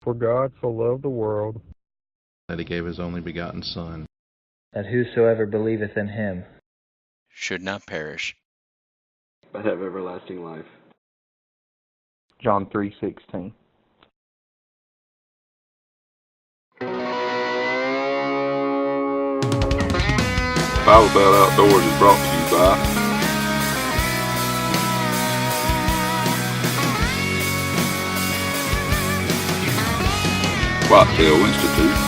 For God so loved the world, that he gave his only begotten Son, that whosoever believeth in him should not perish, but have everlasting life. John 3:16. Bible Belt Outdoors is brought to you by Whitetail Institute,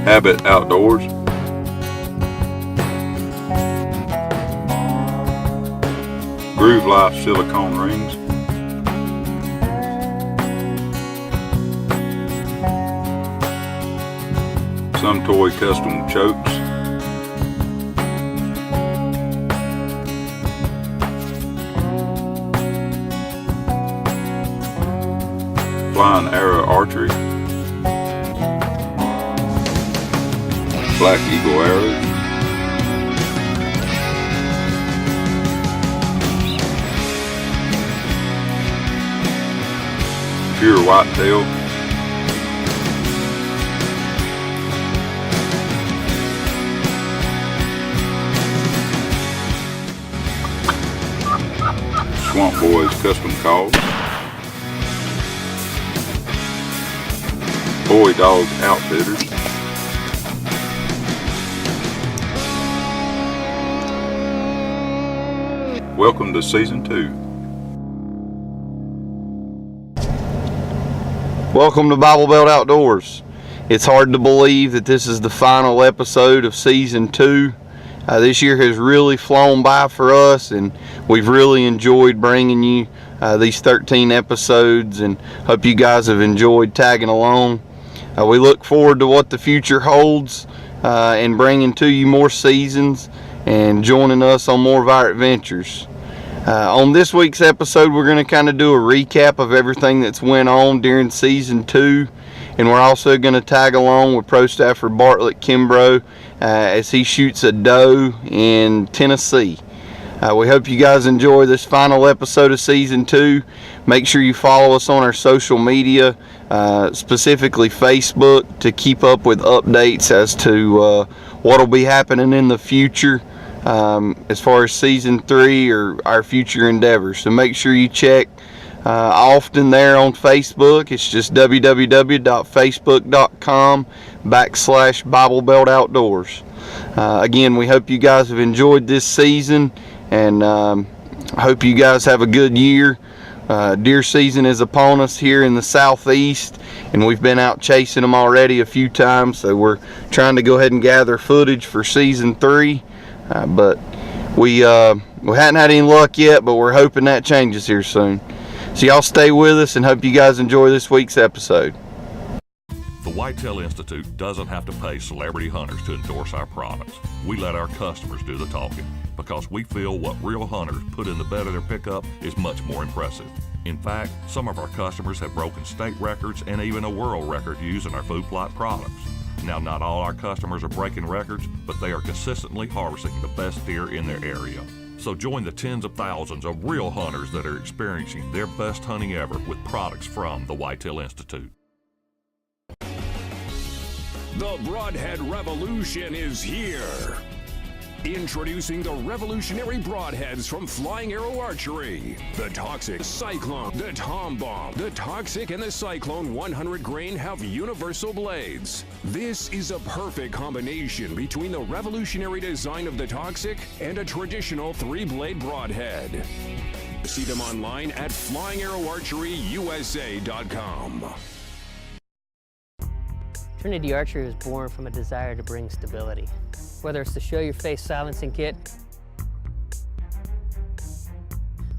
Habit Outdoors, Groove Life Silicone Rings, Some Toy Custom Chokes, Flying Arrow Archery, Black Eagle Arrows, Pure Whitetail, Swamp Boys Custom Calls, Boy Dog Outfitters, welcome to Season 2. Welcome to Bible Belt Outdoors. It's hard to believe that this is the final episode of Season 2. This year has really flown by for us, and we've really enjoyed bringing you these 13 episodes, and hope you guys have enjoyed tagging along. We look forward to what the future holds and bringing to you more seasons and joining us on more of our adventures. On this week's episode, we're going to kind of do a recap of everything that's went on during Season 2, and we're also going to tag along with Pro Staffer Bartlett Kimbrough as he shoots a doe in Tennessee. We hope you guys enjoy this final episode of Season 2. Make sure you follow us on our social media, specifically Facebook, to keep up with updates as to what will be happening in the future as far as Season 3 or our future endeavors. So make sure you check often there on Facebook. It's just www.facebook.com/Bible Belt Outdoors. Again, we hope you guys have enjoyed this season, and hope you guys have a good year. Deer season is upon us here in the southeast, and we've been out chasing them already a few times, so we're trying to go ahead and gather footage for Season 3. But we hadn't had any luck yet, but we're hoping that changes here soon. So y'all stay with us, and hope you guys enjoy this week's episode. The Whitetail Institute doesn't have to pay celebrity hunters to endorse our products. We let our customers do the talking because we feel what real hunters put in the bed of their pickup is much more impressive. In fact, some of our customers have broken state records and even a world record using our food plot products. Now, not all our customers are breaking records, but they are consistently harvesting the best deer in their area. So join the tens of thousands of real hunters that are experiencing their best hunting ever with products from the Whitetail Institute. The Broadhead Revolution is here. Introducing the revolutionary broadheads from Flying Arrow Archery. The Toxic, Cyclone, the Tom Bomb, the Toxic, and the Cyclone 100 grain have universal blades. This is a perfect combination between the revolutionary design of the Toxic and a traditional 3-blade broadhead. See them online at flyingarrowarcheryusa.com. Trinity Archery was born from a desire to bring stability. Whether it's the Show Your Face silencing kit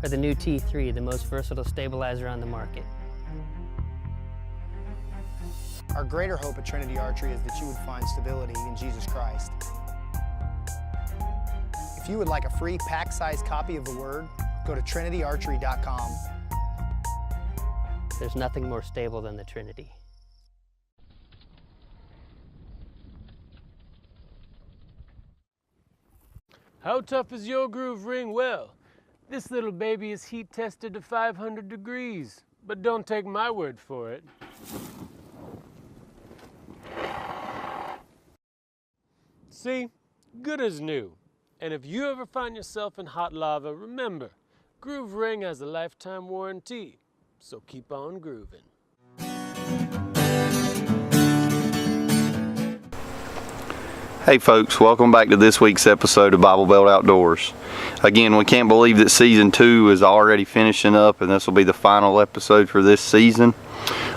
or the new T3, the most versatile stabilizer on the market. Our greater hope at Trinity Archery is that you would find stability in Jesus Christ. If you would like a free pack-sized copy of the Word Go to trinityarchery.com. There's nothing more stable than the Trinity. How tough is your groove ring? Well, this little baby is heat tested to 500 degrees, but don't take my word for it. See, good as new. And if you ever find yourself in hot lava, remember, Groove Ring has a lifetime warranty, so keep on grooving. Hey folks, welcome back to this week's episode of Bible Belt Outdoors. Again, we can't believe that season 2 is already finishing up, and this will be the final episode for this season.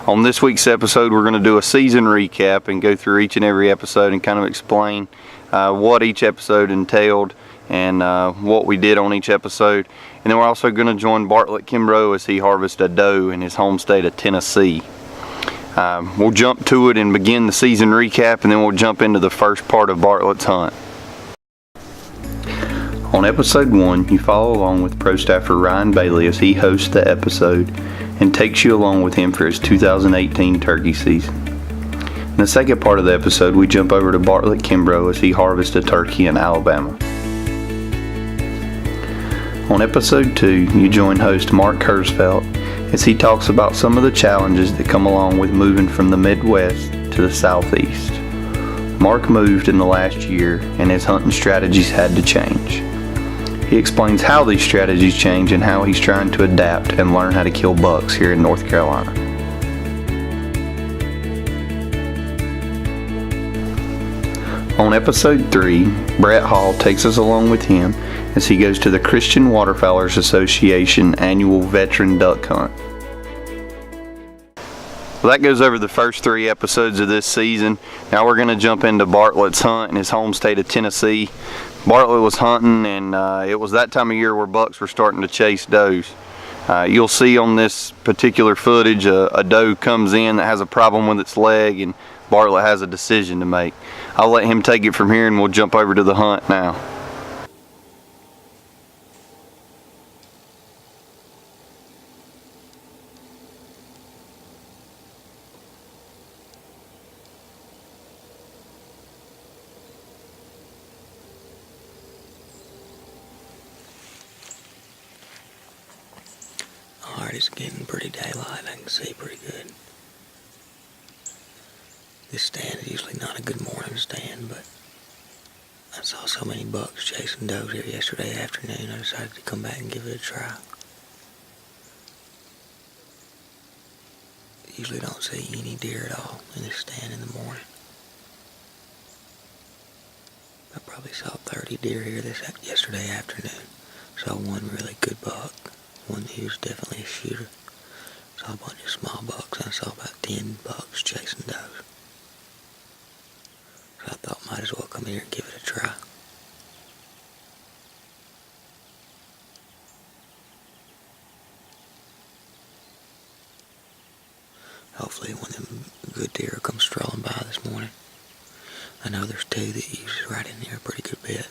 On this week's episode, we're going to do a season recap and go through each and every episode and kind of explain what each episode entailed and what we did on each episode. And then we're also going to join Bartlett Kimbrough as he harvests a doe in his home state of Tennessee. We'll jump to it and begin the season recap, and then we'll jump into the first part of Bartlett's hunt. On episode 1, you follow along with Pro Staffer Ryan Bailey as he hosts the episode and takes you along with him for his 2018 turkey season. In the second part of the episode, we jump over to Bartlett Kimbrough as he harvests a turkey in Alabama. On episode 2, you join host Mark Hersfeld as he talks about some of the challenges that come along with moving from the Midwest to the Southeast. Mark moved in the last year and his hunting strategies had to change. He explains how these strategies change and how he's trying to adapt and learn how to kill bucks here in North Carolina. On episode 3, Brett Hall takes us along with him as he goes to the Christian Waterfowlers Association annual veteran duck hunt. Well, that goes over the first 3 episodes of this season. Now we're going to jump into Bartlett's hunt in his home state of Tennessee. Bartlett was hunting, and it was that time of year where bucks were starting to chase does. You'll see on this particular footage a doe comes in that has a problem with its leg, and Bartlett has a decision to make. I'll let him take it from here and we'll jump over to the hunt now. Alright, it's getting pretty daylight. I can see pretty good. This stand is usually not a good morning stand, but I saw so many bucks chasing does here yesterday afternoon, I decided to come back and give it a try. Usually don't see any deer at all in this stand in the morning. I probably saw 30 deer here yesterday afternoon. Saw one really good buck. One who was definitely a shooter. Saw a bunch of small bucks, and I saw about 10 bucks chasing does. So I thought might as well come here and give it a try. Hopefully one of them good deer will come strolling by this morning. I know there's 2 that uses right in here a pretty good bit.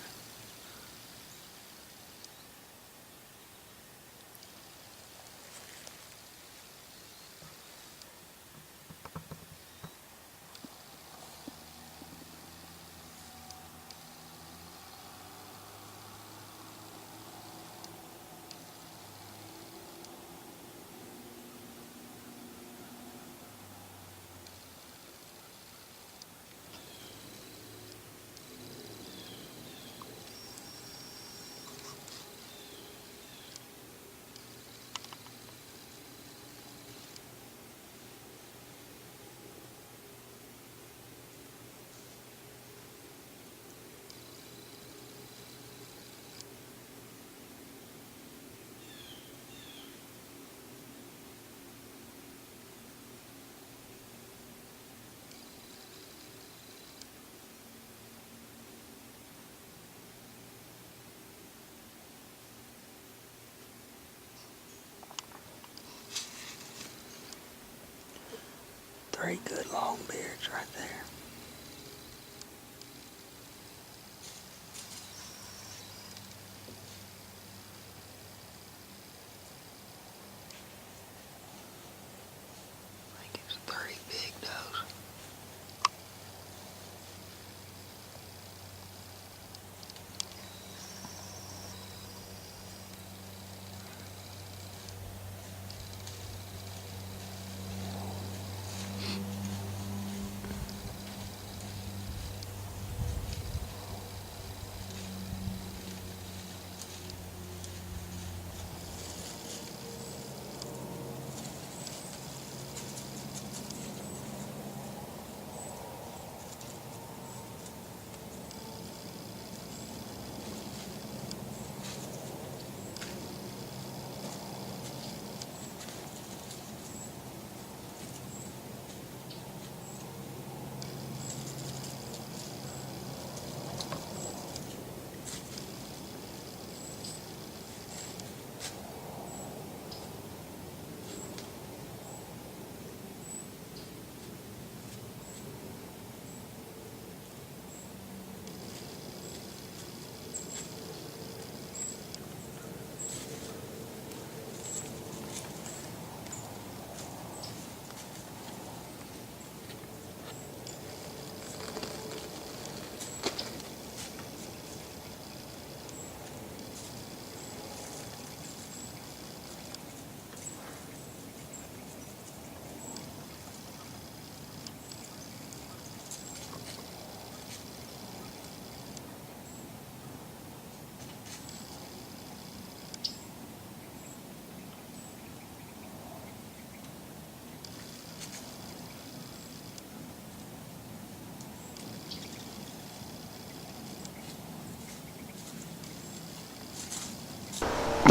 Three good long beards right there.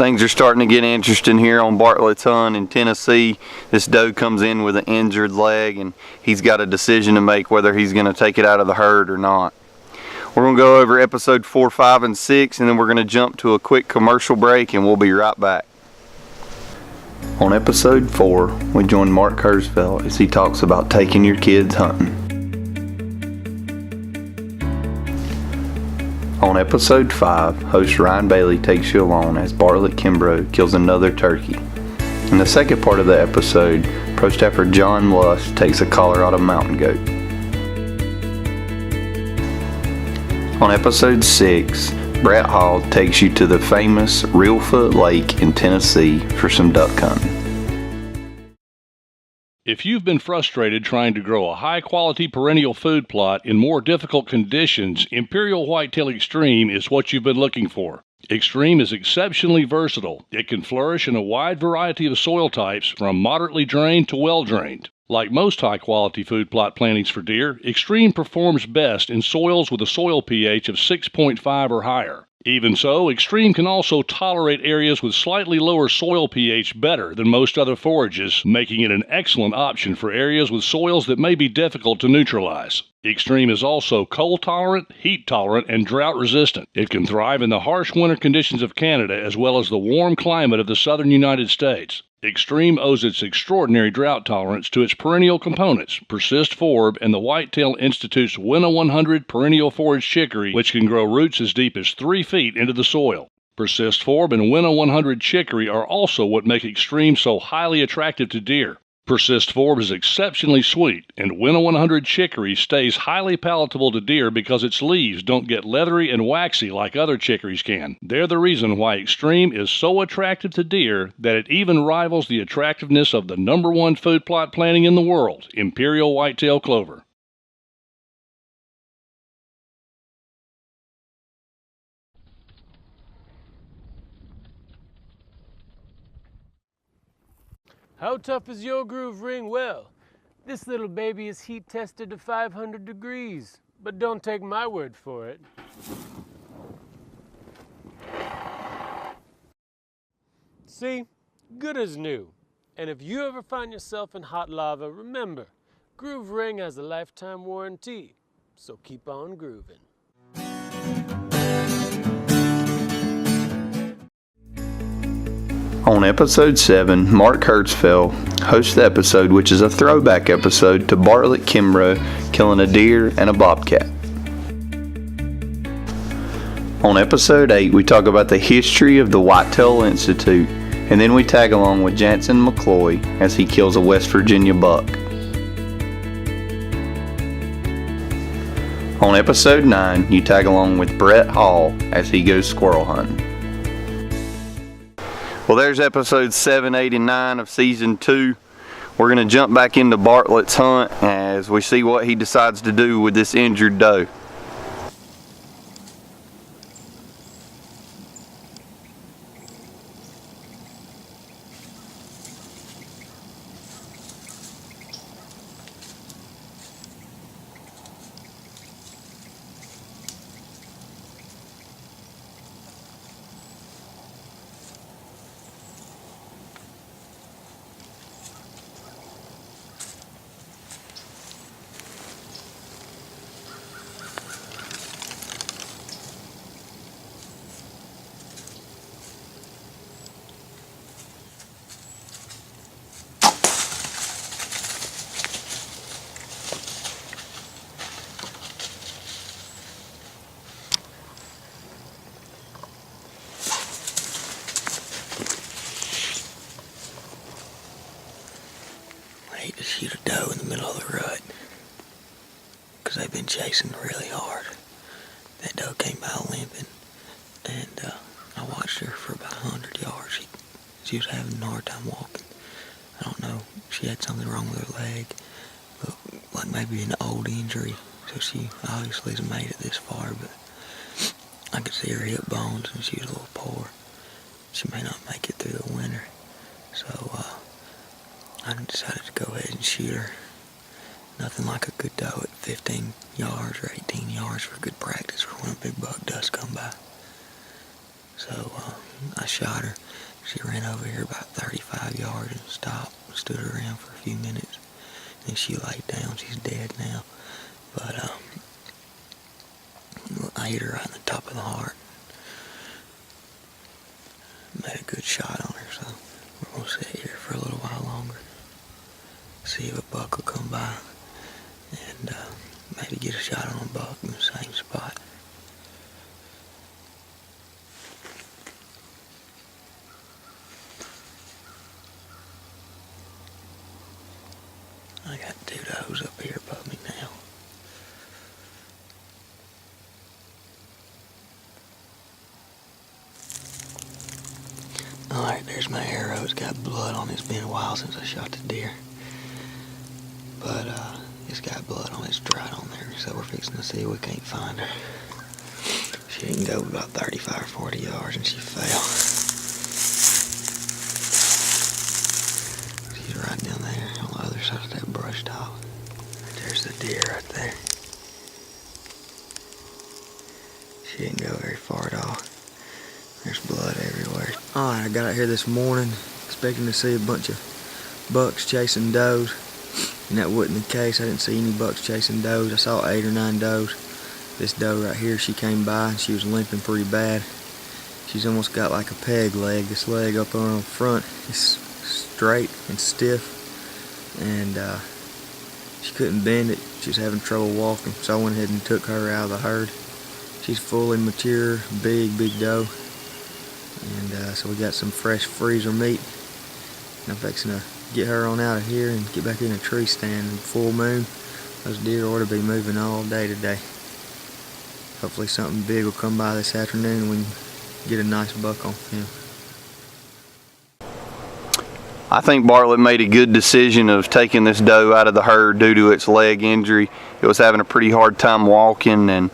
Things are starting to get interesting here on Bartlett's hunt in Tennessee. This doe comes in with an injured leg, and he's got a decision to make whether he's going to take it out of the herd or not. We're going to go over episode 4, 5, and 6, and then we're going to jump to a quick commercial break, and we'll be right back. On episode 4, we join Mark Kurzfeld as he talks about taking your kids hunting. On episode 5, host Ryan Bailey takes you along as Bartlett Kimbrough kills another turkey. In the second part of the episode, pro staffer John Lust takes a Colorado mountain goat. On episode 6, Brett Hall takes you to the famous Reelfoot Lake in Tennessee for some duck hunting. If you've been frustrated trying to grow a high-quality perennial food plot in more difficult conditions, Imperial Whitetail Extreme is what you've been looking for. Extreme is exceptionally versatile. It can flourish in a wide variety of soil types, from moderately drained to well-drained. Like most high-quality food plot plantings for deer, Extreme performs best in soils with a soil pH of 6.5 or higher. Even so, Extreme can also tolerate areas with slightly lower soil pH better than most other forages, making it an excellent option for areas with soils that may be difficult to neutralize. Extreme is also cold-tolerant, heat-tolerant, and drought-resistant. It can thrive in the harsh winter conditions of Canada as well as the warm climate of the southern United States. Extreme owes its extraordinary drought tolerance to its perennial components, Persist Forb and the Whitetail Institute's Winna 100 perennial forage chicory, which can grow roots as deep as 3 feet into the soil. Persist Forb and Winna 100 chicory are also what make Extreme so highly attractive to deer. Persist Forb is exceptionally sweet, and Winna 100 chicory stays highly palatable to deer because its leaves don't get leathery and waxy like other chicories can. They're the reason why Extreme is so attractive to deer that it even rivals the attractiveness of the #1 food plot planting in the world, Imperial Whitetail Clover. How tough is your groove ring? Well, this little baby is heat tested to 500 degrees, but don't take my word for it. See, good as new. And if you ever find yourself in hot lava, remember, Groove Ring has a lifetime warranty, so keep on grooving. On episode 7, Mark Kurzfeld hosts the episode, which is a throwback episode to Bartlett Kimbrough killing a deer and a bobcat. On episode 8, we talk about the history of the Whitetail Institute, and then we tag along with Jansen McCloy as he kills a West Virginia buck. On episode 9, you tag along with Brett Hall as he goes squirrel hunting. Well, there's episodes 7, 8, and 9 of season 2. We're going to jump back into Bartlett's hunt as we see what he decides to do with this injured doe. I hate to shoot a doe in the middle of the rut because they've been chasing really hard. That doe came by limping, and I watched her for about 100 yards. She was having a hard time walking. I don't know, she had something wrong with her leg, but like maybe an old injury, so she obviously has made it this far, but I could see her hip bones and she was a little poor. She may not make it through the winter, so I decided to go ahead and shoot her. Nothing like a good doe at 15 yards or 18 yards for good practice for when a big buck does come by. So I shot her. She ran over here about 35 yards and stopped, stood around for a few minutes. Then she laid down. She's dead now. But I hit her right in the top of the heart. Made a good shot on her, so we're going to sit here for a little while longer. See if a buck will come by and maybe get a shot on a buck in the same spot. I got 2 does up here above me now. Alright, there's my arrow. It's got blood on it. It's been a while since I shot the deer. But it's got blood on it. It's dried on there. So we're fixing to see if we can't find her. She didn't go about 35 or 40 yards and she fell. She's right down there on the other side of that brush top. There's the deer right there. She didn't go very far at all. There's blood everywhere. Alright, I got out here this morning expecting to see a bunch of bucks chasing does. And that wasn't the case. I didn't see any bucks chasing does. I saw 8 or 9 does. This doe right here, she came by and she was limping pretty bad. She's almost got like a peg leg. This leg up on her front is straight and stiff. And she couldn't bend it. She was having trouble walking. So I went ahead and took her out of the herd. She's fully mature, big doe. And so we got some fresh freezer meat. And I'm fixing to get her on out of here and get back in a tree stand in full moon. Those deer ought to be moving all day today. Hopefully something big will come by this afternoon and we can get a nice buck on film. I think Bartlett made a good decision of taking this doe out of the herd due to its leg injury. It was having a pretty hard time walking, and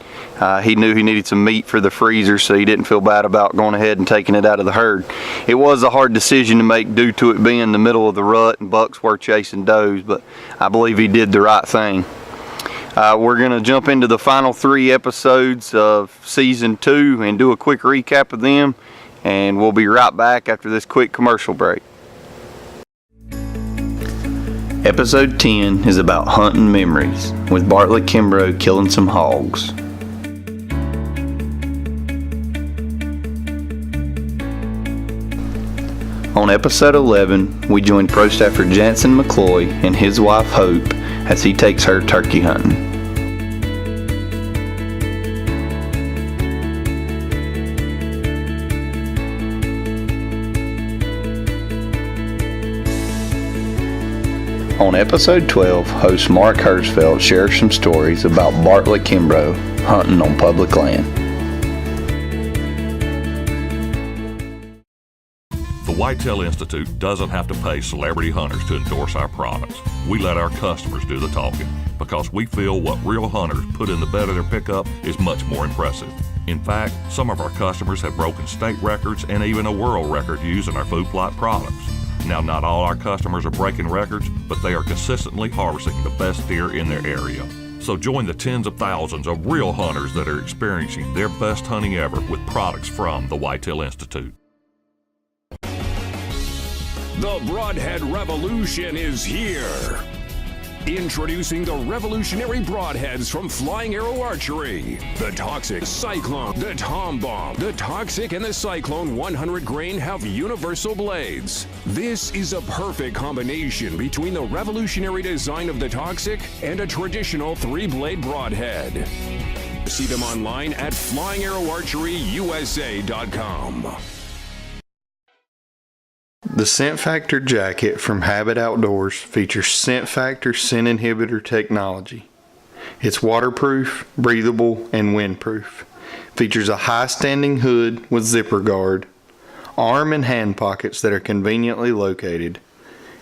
he knew he needed some meat for the freezer, so he didn't feel bad about going ahead and taking it out of the herd. It was a hard decision to make due to it being in the middle of the rut and bucks were chasing does, but I believe he did the right thing. We're going to jump into the final 3 episodes of Season 2 and do a quick recap of them, and we'll be right back after this quick commercial break. Episode 10 is about hunting memories, with Bartlett Kimbrough killing some hogs. On episode 11, we join Pro Staffer Jansen McCloy and his wife Hope as he takes her turkey hunting. On episode 12, host Mark Hersfeld shares some stories about Bartlett Kimbrough hunting on public land. The Whitetail Institute doesn't have to pay celebrity hunters to endorse our products. We let our customers do the talking because we feel what real hunters put in the bed of their pickup is much more impressive. In fact, some of our customers have broken state records and even a world record using our food plot products. Now, not all our customers are breaking records, but they are consistently harvesting the best deer in their area. So join the tens of thousands of real hunters that are experiencing their best hunting ever with products from the Whitetail Institute. The Broadhead Revolution is here. Introducing the revolutionary broadheads from Flying Arrow Archery. The Toxic, Cyclone, the Tom Bomb. The Toxic and the Cyclone 100 grain have universal blades. This is a perfect combination between the revolutionary design of the Toxic and a traditional 3-blade broadhead. See them online at flyingarrowarcheryusa.com. The Scent Factor jacket from Habit Outdoors features Scent Factor scent inhibitor technology. It's waterproof, breathable, and windproof. Features a high-standing hood with zipper guard, arm and hand pockets that are conveniently located,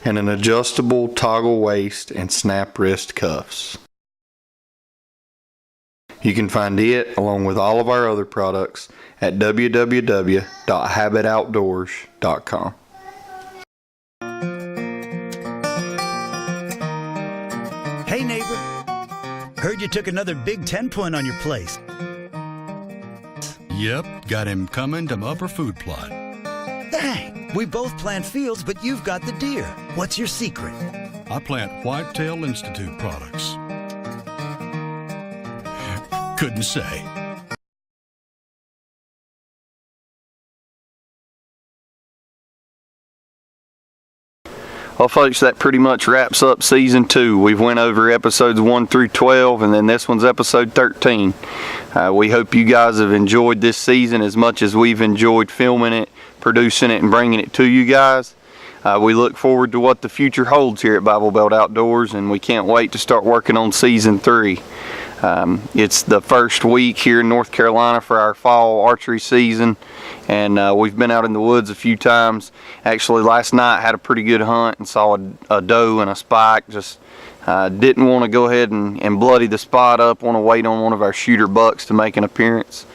and an adjustable toggle waist and snap wrist cuffs. You can find it along with all of our other products at www.habitoutdoors.com. Hey neighbor, heard you took another Big 10 point on your place. Yep, got him coming to Upper Food Plot. Hey, we both plant fields, but you've got the deer. What's your secret? I plant Whitetail Institute products. Couldn't say. Well, folks, that pretty much wraps up season 2. We've went over episodes 1 through 12, and then this one's episode 13. We hope you guys have enjoyed this season as much as we've enjoyed filming it, producing it, and bringing it to you guys. We look forward to what the future holds here at Bible Belt Outdoors, and we can't wait to start working on season 3. It's the first week here in North Carolina for our fall archery season, and we've been out in the woods a few times. Actually, last night had a pretty good hunt and saw a doe and a spike. Just didn't want to go ahead and bloody the spot up. Want to wait on one of our shooter bucks to make an appearance.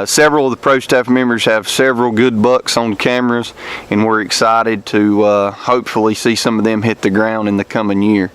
Several of the pro staff members have several good bucks on cameras, and we're excited to hopefully see some of them hit the ground in the coming year.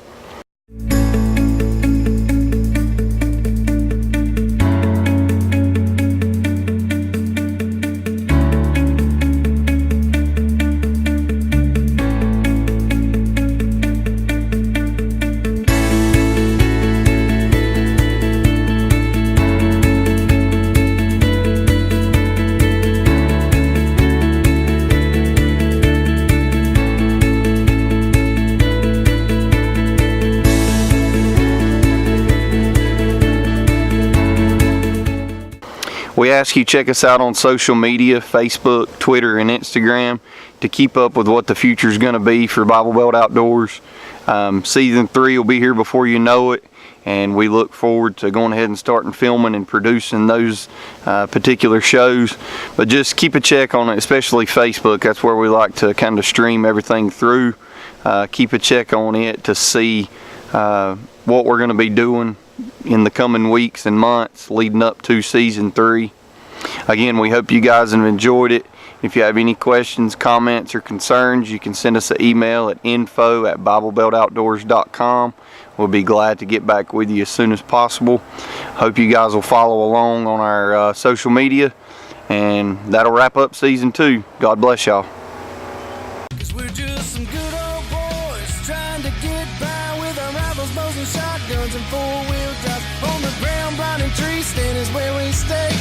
We ask you check us out on social media, Facebook, Twitter, and Instagram to keep up with what the future is going to be for Bible Belt Outdoors. Season 3 will be here before you know it, and we look forward to going ahead and starting filming and producing those particular shows. But just keep a check on it, especially Facebook. That's where we like to kind of stream everything through. Keep a check on it to see what we're going to be doing in the coming weeks and months leading up to season 3. Again, we hope you guys have enjoyed it. If you have any questions, comments, or concerns, you can send us an email at info@BibleBeltOutdoors.com. We'll be glad to get back with you as soon as possible. Hope you guys will follow along on our social media, and that'll wrap up season 2. God bless y'all. We're just some good old boys trying to get by with our rifles, bows, and shotguns and four-wheel drives. On the ground, blinding tree stand is where we stay.